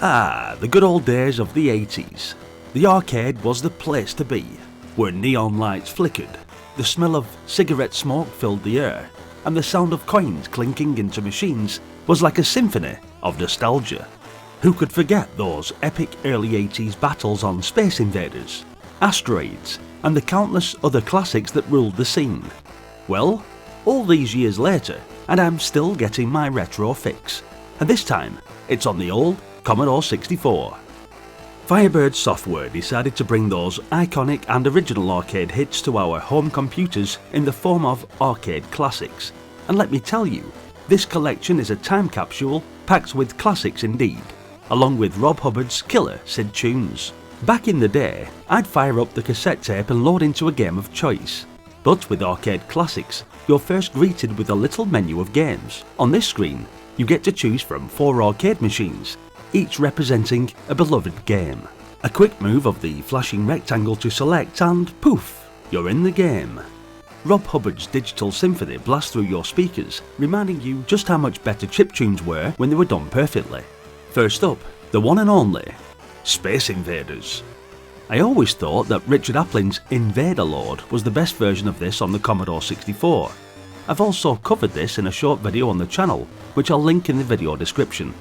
Ah, the good old days of the 80s. The arcade was the place to be, where neon lights flickered, the smell of cigarette smoke filled the air, and the sound of coins clinking into machines was like a symphony of nostalgia. Who could forget those epic early 80s battles on Space Invaders, Asteroids, and the countless other classics that ruled the scene? Well, all these years later, and I'm still getting my retro fix, and this time it's on the old Commodore 64. Firebird Software decided to bring those iconic and original arcade hits to our home computers in the form of arcade classics, and let me tell you, this collection is a time capsule packed with classics indeed, along with Rob Hubbard's killer SID tunes. Back in the day, I'd fire up the cassette tape and load into a game of choice. But with arcade classics, you're first greeted with a little menu of games. On this screen, you get to choose from 4 arcade machines, each representing a beloved game. A quick move of the flashing rectangle to select and poof, you're in the game. Rob Hubbard's digital symphony blasts through your speakers, reminding you just how much better chiptunes were when they were done perfectly. First up, the one and only Space Invaders. I always thought that Richard Applin's Invader Lord was the best version of this on the Commodore 64. I've also covered this in a short video on the channel, which I'll link in the video description.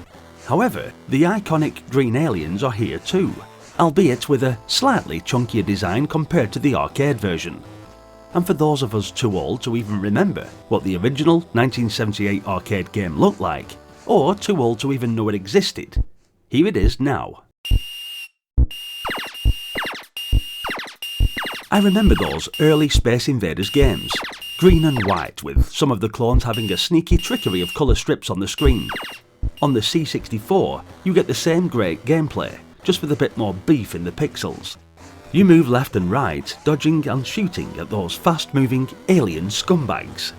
However, the iconic green aliens are here too, albeit with a slightly chunkier design compared to the arcade version. And for those of us too old to even remember what the original 1978 arcade game looked like, or too old to even know it existed, here it is now. I remember those early Space Invaders games, green and white, with some of the clones having a sneaky trickery of colour strips on the screen. On the C64, you get the same great gameplay, just with a bit more beef in the pixels. You move left and right, dodging and shooting at those fast-moving alien scumbags.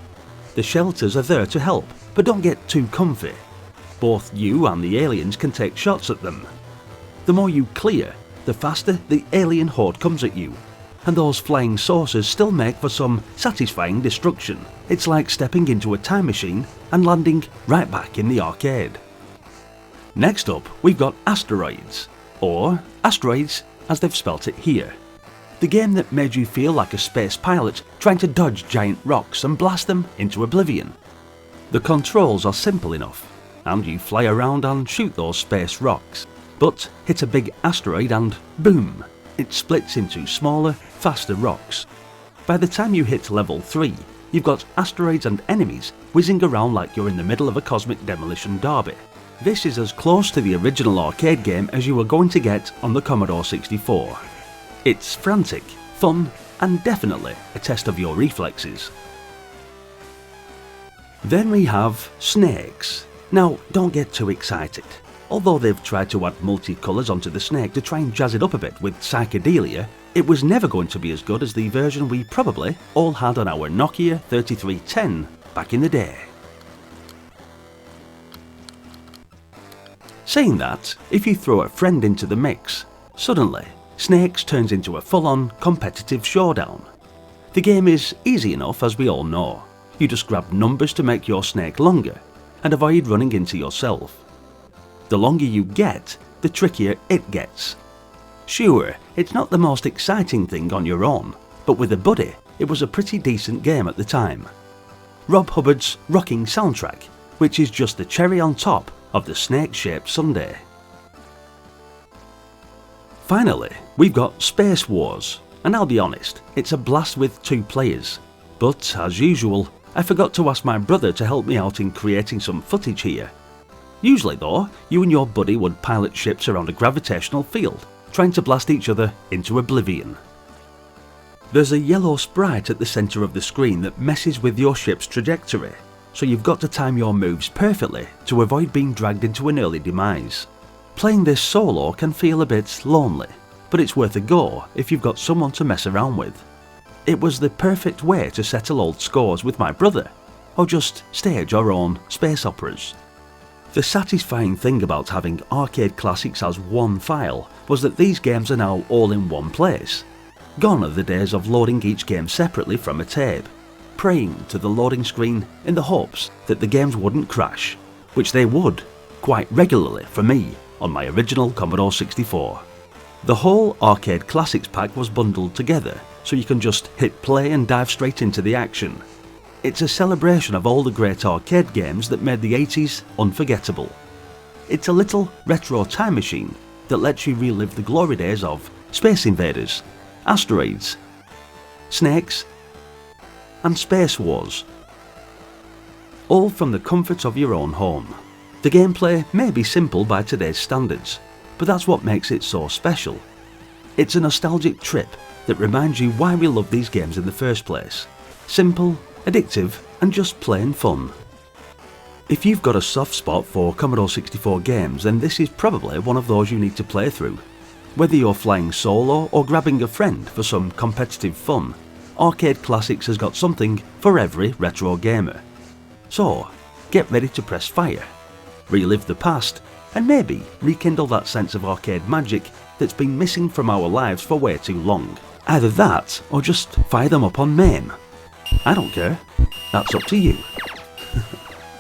The shelters are there to help, but don't get too comfy. Both you and the aliens can take shots at them. The more you clear, the faster the alien horde comes at you, and those flying saucers still make for some satisfying destruction. It's like stepping into a time machine and landing right back in the arcade. Next up, we've got Asteroids, or Asteroids as they've spelt it here. The game that made you feel like a space pilot trying to dodge giant rocks and blast them into oblivion. The controls are simple enough, and you fly around and shoot those space rocks, but hit a big asteroid and boom, it splits into smaller, faster rocks. By the time you hit level 3, you've got asteroids and enemies whizzing around like you're in the middle of a cosmic demolition derby. This is as close to the original arcade game as you are going to get on the Commodore 64. It's frantic, fun, and definitely a test of your reflexes. Then we have snakes. Now, don't get too excited. Although they've tried to add multicolours onto the snake to try and jazz it up a bit with psychedelia, it was never going to be as good as the version we probably all had on our Nokia 3310 back in the day. Saying that, if you throw a friend into the mix, suddenly Snakes turns into a full-on competitive showdown. The game is easy enough, as we all know. You just grab numbers to make your snake longer and avoid running into yourself. The longer you get, the trickier it gets. Sure, it's not the most exciting thing on your own, but with a buddy, it was a pretty decent game at the time. Rob Hubbard's rocking soundtrack, which is just the cherry on top of the snake-shaped sundae. Finally, we've got Space Wars, and I'll be honest, it's a blast with 2 players. But, as usual, I forgot to ask my brother to help me out in creating some footage here. Usually though, you and your buddy would pilot ships around a gravitational field, trying to blast each other into oblivion. There's a yellow sprite at the centre of the screen that messes with your ship's trajectory, so you've got to time your moves perfectly to avoid being dragged into an early demise. Playing this solo can feel a bit lonely, but it's worth a go if you've got someone to mess around with. It was the perfect way to settle old scores with my brother, or just stage our own space operas. The satisfying thing about having arcade classics as one file was that these games are now all in one place. Gone are the days of loading each game separately from a tape, praying to the loading screen in the hopes that the games wouldn't crash, which they would, quite regularly for me, on my original Commodore 64. The whole Arcade Classics pack was bundled together, so you can just hit play and dive straight into the action. It's a celebration of all the great arcade games that made the 80s unforgettable. It's a little retro time machine that lets you relive the glory days of Space Invaders, Asteroids, Snakes, and Space Wars. All from the comfort of your own home. The gameplay may be simple by today's standards, but that's what makes it so special. It's a nostalgic trip that reminds you why we love these games in the first place. Simple, addictive, and just plain fun. If you've got a soft spot for Commodore 64 games, then this is probably one of those you need to play through. Whether you're flying solo or grabbing a friend for some competitive fun, Arcade Classics has got something for every retro gamer. So, get ready to press fire, relive the past, and maybe rekindle that sense of arcade magic that's been missing from our lives for way too long. Either that, or just fire them up on MAME. I don't care, that's up to you.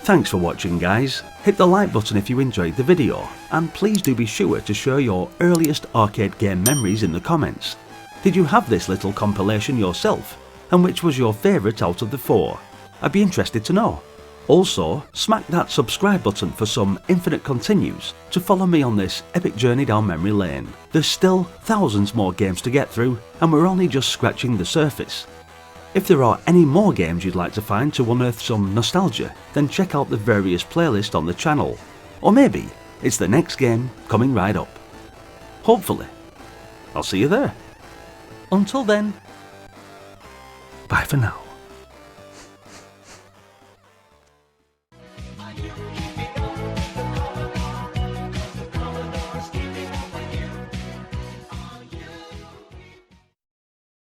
Thanks for watching guys, hit the like button if you enjoyed the video, and please do be sure to share your earliest arcade game memories in the comments. Did you have this little compilation yourself, and which was your favourite out of the 4? I'd be interested to know. Also, smack that subscribe button for some infinite continues to follow me on this epic journey down memory lane. There's still thousands more games to get through, and we're only just scratching the surface. If there are any more games you'd like to find to unearth some nostalgia, then check out the various playlists on the channel. Or maybe it's the next game coming right up. Hopefully. I'll see you there. Until then, bye for now.